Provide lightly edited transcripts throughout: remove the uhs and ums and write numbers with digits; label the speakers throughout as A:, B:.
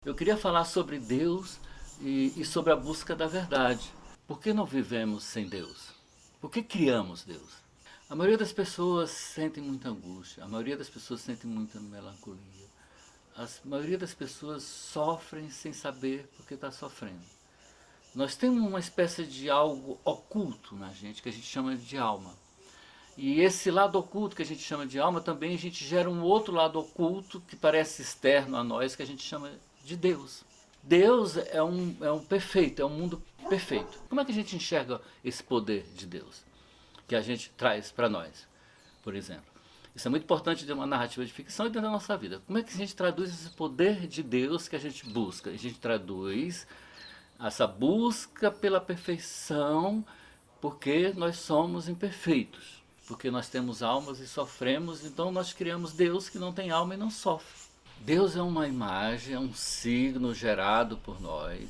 A: Eu queria falar sobre Deus e sobre a busca da verdade. Por que não vivemos sem Deus? Por que criamos Deus? A maioria das pessoas sentem muita angústia, a maioria das pessoas sente muita melancolia. A maioria das pessoas sofrem sem saber por que está sofrendo. Nós temos uma espécie de algo oculto na gente, que a gente chama de alma. E esse lado oculto que a gente chama de alma, também a gente gera um outro lado oculto que parece externo a nós, que a gente chama de Deus. Deus é um perfeito, é um mundo perfeito. Como é que a gente enxerga esse poder de Deus que a gente traz para nós, por exemplo? Isso é muito importante de uma narrativa de ficção e dentro da nossa vida. Como é que a gente traduz esse poder de Deus que a gente busca? A gente traduz essa busca pela perfeição porque nós somos imperfeitos, porque nós temos almas e sofremos, então nós criamos Deus que não tem alma e não sofre. Deus é uma imagem, é um signo gerado por nós,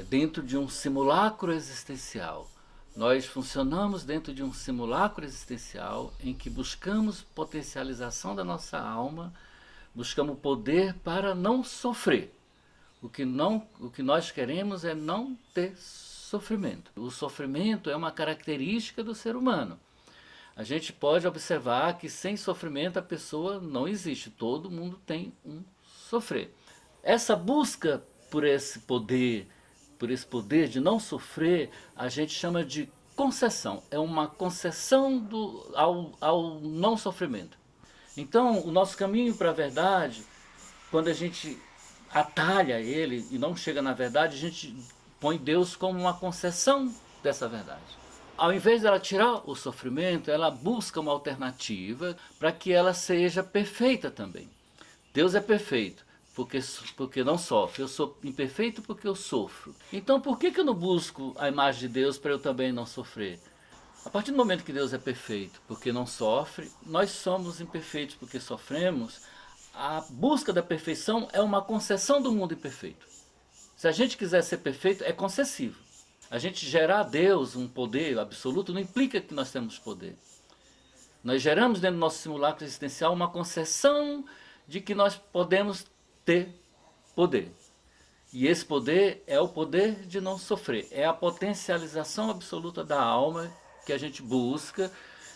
A: dentro de um simulacro existencial. Nós funcionamos dentro de um simulacro existencial em que buscamos potencialização da nossa alma, buscamos poder para não sofrer. O que nós queremos é não ter sofrimento. O sofrimento é uma característica do ser humano. A gente pode observar que sem sofrimento a pessoa não existe. Todo mundo tem um sofrer. Essa busca por esse poder de não sofrer, a gente chama de concessão. É uma concessão ao não sofrimento. Então, o nosso caminho para a verdade, quando a gente atalha ele e não chega na verdade, a gente põe Deus como uma concessão dessa verdade. Ao invés dela tirar o sofrimento, ela busca uma alternativa para que ela seja perfeita também. Deus é perfeito porque não sofre. Eu sou imperfeito porque eu sofro. Então por que eu não busco a imagem de Deus para eu também não sofrer? A partir do momento que Deus é perfeito porque não sofre, nós somos imperfeitos porque sofremos. A busca da perfeição é uma concessão do mundo imperfeito. Se a gente quiser ser perfeito, é concessivo. A gente gerar a Deus um poder absoluto não implica que nós temos poder. Nós geramos dentro do nosso simulacro existencial uma concessão de que nós podemos ter poder. E esse poder é o poder de não sofrer. É a potencialização absoluta da alma que a gente busca.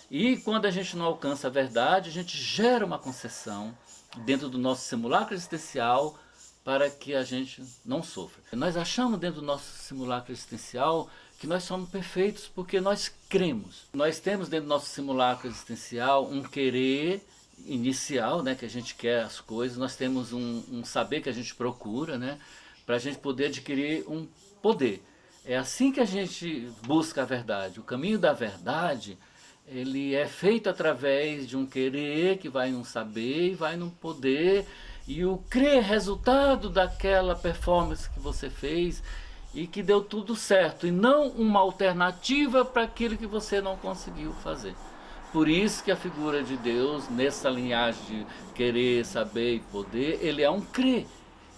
A: E quando a gente não alcança a verdade, a gente gera uma concessão dentro do nosso simulacro existencial para que a gente não sofra. Nós achamos dentro do nosso simulacro existencial que nós somos perfeitos porque nós cremos. Nós temos dentro do nosso simulacro existencial um querer inicial, né, que a gente quer as coisas, nós temos um saber que a gente procura, né, para a gente poder adquirir um poder. É assim que a gente busca a verdade. O caminho da verdade, ele é feito através de um querer que vai num saber e vai num poder, e o crer resultado daquela performance que você fez e que deu tudo certo, e não uma alternativa para aquilo que você não conseguiu fazer. Por isso que a figura de Deus, nessa linhagem de querer, saber e poder, ele é um crer.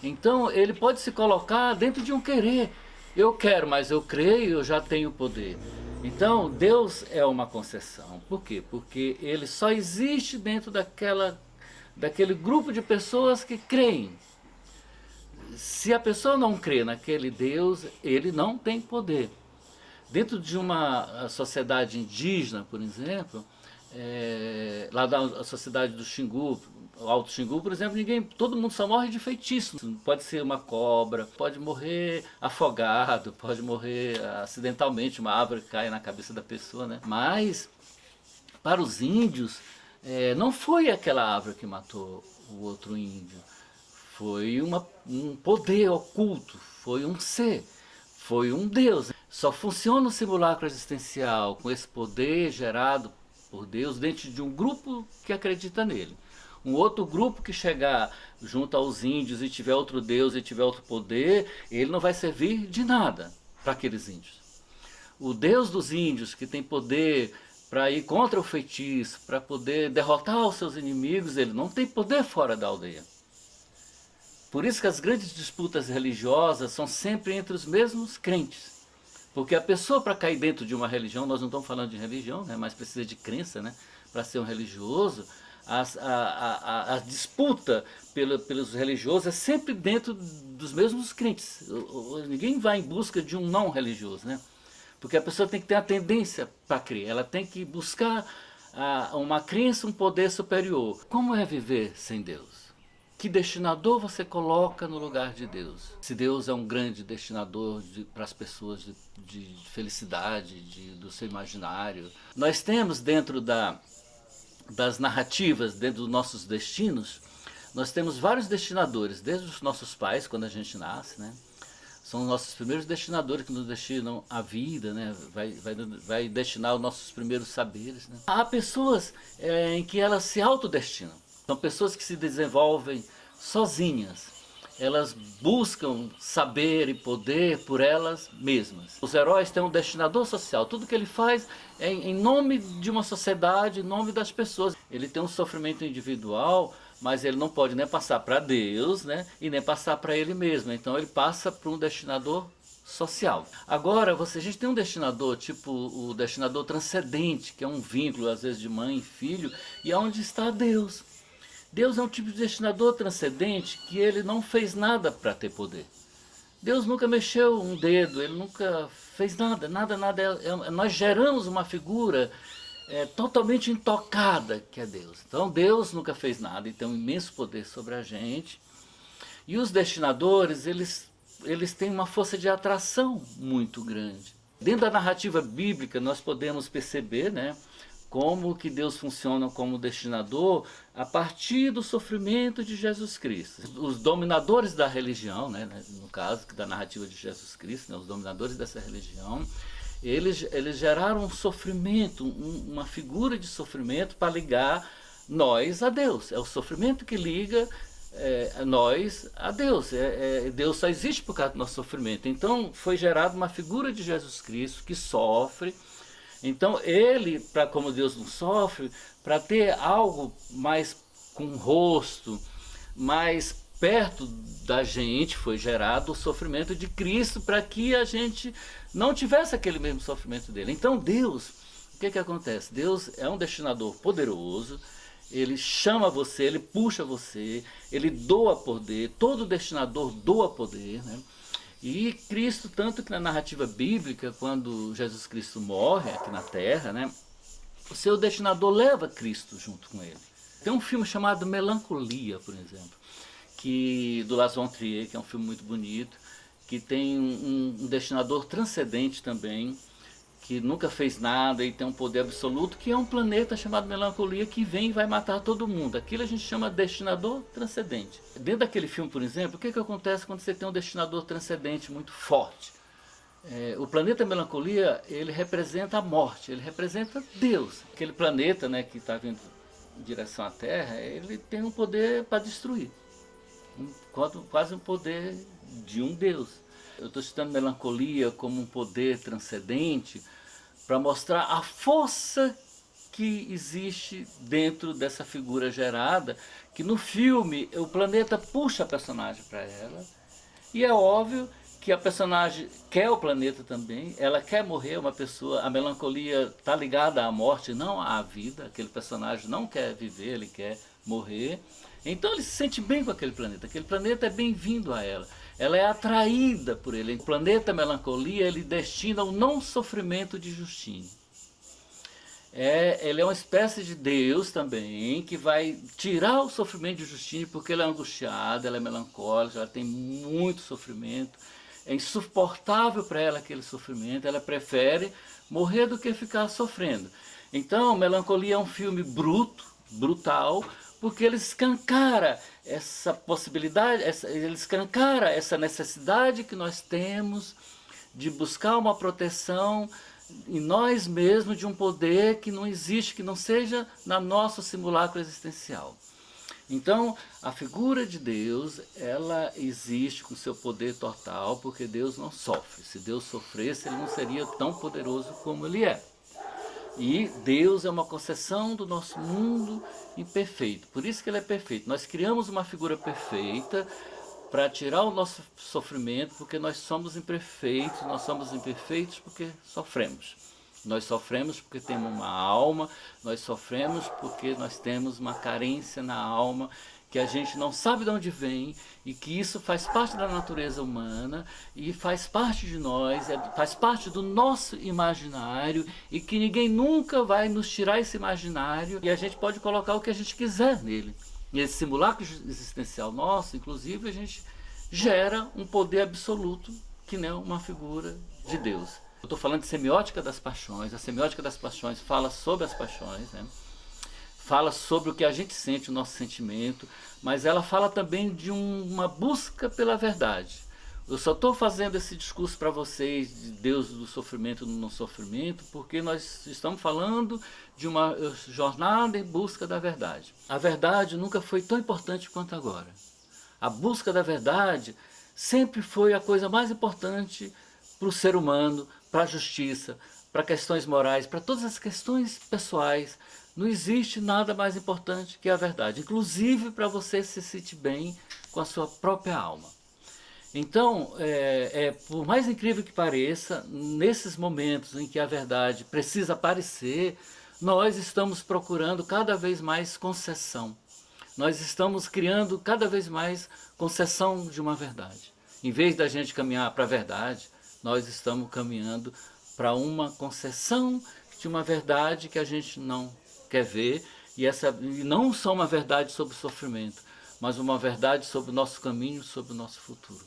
A: Então ele pode se colocar dentro de um querer. Eu quero, mas eu creio, eu já tenho poder. Então Deus é uma concessão. Por quê? Porque ele só existe dentro daquele grupo de pessoas que creem. Se a pessoa não crê naquele Deus, ele não tem poder. Dentro de uma sociedade indígena, por exemplo, lá da sociedade do Xingu, o Alto Xingu, por exemplo, todo mundo só morre de feitiço. Pode ser uma cobra, pode morrer afogado, pode morrer acidentalmente, uma árvore cai na cabeça da pessoa, né? Mas para os índios, não foi aquela árvore que matou o outro índio. Foi um poder oculto, foi um ser, foi um Deus. Só funciona o simulacro existencial com esse poder gerado por Deus dentro de um grupo que acredita nele. Um outro grupo que chegar junto aos índios e tiver outro Deus e tiver outro poder, ele não vai servir de nada para aqueles índios. O Deus dos índios, que tem poder para ir contra o feitiço, para poder derrotar os seus inimigos, ele não tem poder fora da aldeia. Por isso que as grandes disputas religiosas são sempre entre os mesmos crentes. Porque a pessoa, para cair dentro de uma religião, nós não estamos falando de religião, né, mas precisa de crença, né, para ser um religioso, A disputa pelos religiosos é sempre dentro dos mesmos crentes. Ninguém vai em busca de um não religioso, né? Porque a pessoa tem que ter a tendência para crer, ela tem que buscar uma crença, um poder superior. Como é viver sem Deus? Que destinador você coloca no lugar de Deus? Se Deus é um grande destinador para as pessoas de felicidade, do seu imaginário. Nós temos dentro das narrativas, dentro dos nossos destinos, nós temos vários destinadores, desde os nossos pais, quando a gente nasce, né? São os nossos primeiros destinadores que nos destinam a vida, né? Vai destinar os nossos primeiros saberes, né? Há pessoas em que elas se autodestinam. São pessoas que se desenvolvem sozinhas. Elas buscam saber e poder por elas mesmas. Os heróis têm um destinador social. Tudo que ele faz é em nome de uma sociedade, em nome das pessoas. Ele tem um sofrimento individual, mas ele não pode nem passar para Deus, né? E nem passar para ele mesmo. Então ele passa para um destinador social. Agora, a gente tem um destinador, tipo o destinador transcendente, que é um vínculo, às vezes, de mãe e filho, e é onde está Deus. Deus é um tipo de destinador transcendente que ele não fez nada para ter poder. Deus nunca mexeu um dedo, ele nunca fez nada. Nós geramos uma figura totalmente intocada, que é Deus. Então Deus nunca fez nada e tem um imenso poder sobre a gente. E os destinadores, eles têm uma força de atração muito grande. Dentro da narrativa bíblica nós podemos perceber, né, como que Deus funciona como destinador a partir do sofrimento de Jesus Cristo. Os dominadores da religião, né, no caso da narrativa de Jesus Cristo, né, os dominadores dessa religião, eles geraram um sofrimento, uma figura de sofrimento para ligar nós a Deus. É o sofrimento que liga nós a Deus. Deus só existe por causa do nosso sofrimento. Então foi gerada uma figura de Jesus Cristo que sofre. Então ele, como Deus não sofre, para ter algo mais com rosto, mais perto da gente, foi gerado o sofrimento de Cristo para que a gente não tivesse aquele mesmo sofrimento dele. Então Deus, o que acontece? Deus é um destinador poderoso, ele chama você, ele puxa você, ele doa poder, todo destinador doa poder, né? E Cristo, tanto que na narrativa bíblica, quando Jesus Cristo morre aqui na terra, né, o seu destinador leva Cristo junto com ele. Tem um filme chamado Melancolia, por exemplo, do Lars von Trier, que é um filme muito bonito, que tem um destinador transcendente também, que nunca fez nada e tem um poder absoluto, que é um planeta chamado Melancolia, que vem e vai matar todo mundo. Aquilo a gente chama destinador transcendente. Dentro daquele filme, por exemplo, o que acontece quando você tem um destinador transcendente muito forte? O planeta Melancolia, ele representa a morte, ele representa Deus. Aquele planeta, né, que está vindo em direção à Terra, ele tem um poder para destruir. Quase um poder de um Deus. Eu estou citando Melancolia como um poder transcendente para mostrar a força que existe dentro dessa figura gerada, que no filme o planeta puxa a personagem para ela, e é óbvio que a personagem quer o planeta também, ela quer morrer, uma pessoa, a melancolia está ligada à morte, não à vida, aquele personagem não quer viver, ele quer morrer, então ele se sente bem com aquele planeta é bem-vindo a ela. Ela é atraída por ele. O planeta Melancolia, ele destina o não sofrimento de Justine. Ele é uma espécie de Deus também, que vai tirar o sofrimento de Justine, porque ela é angustiada, ela é melancólica, ela tem muito sofrimento. É insuportável para ela aquele sofrimento, ela prefere morrer do que ficar sofrendo. Então, Melancolia é um filme brutal, porque ele escancara essa possibilidade, ele escancara essa necessidade que nós temos de buscar uma proteção em nós mesmos de um poder que não existe, que não seja na nosso simulacro existencial. Então, a figura de Deus, ela existe com seu poder total, porque Deus não sofre. Se Deus sofresse, ele não seria tão poderoso como ele é. E Deus é uma concessão do nosso mundo imperfeito. Por isso que ele é perfeito. Nós criamos uma figura perfeita para tirar o nosso sofrimento, porque nós somos imperfeitos porque sofremos. Nós sofremos porque temos uma alma, nós sofremos porque nós temos uma carência na alma, que a gente não sabe de onde vem, e que isso faz parte da natureza humana e faz parte de nós, faz parte do nosso imaginário, e que ninguém nunca vai nos tirar esse imaginário, e a gente pode colocar o que a gente quiser nele. E esse simulacro existencial nosso, inclusive, a gente gera um poder absoluto, que nem uma figura de Deus. Eu estou falando de semiótica das paixões. A semiótica das paixões fala sobre as paixões, né? Fala sobre o que a gente sente, o nosso sentimento, mas ela fala também de uma busca pela verdade. Eu só estou fazendo esse discurso para vocês de Deus do sofrimento e do não sofrimento, porque nós estamos falando de uma jornada em busca da verdade. A verdade nunca foi tão importante quanto agora. A busca da verdade sempre foi a coisa mais importante para o ser humano, para a justiça, para questões morais, para todas as questões pessoais. Não existe nada mais importante que a verdade, inclusive para você se sentir bem com a sua própria alma. Então, por mais incrível que pareça, nesses momentos em que a verdade precisa aparecer, nós estamos procurando cada vez mais concessão. Nós estamos criando cada vez mais concessão de uma verdade. Em vez da gente caminhar para a verdade, nós estamos caminhando para uma concessão de uma verdade que a gente não quer ver, e não só uma verdade sobre o sofrimento, mas uma verdade sobre o nosso caminho, sobre o nosso futuro.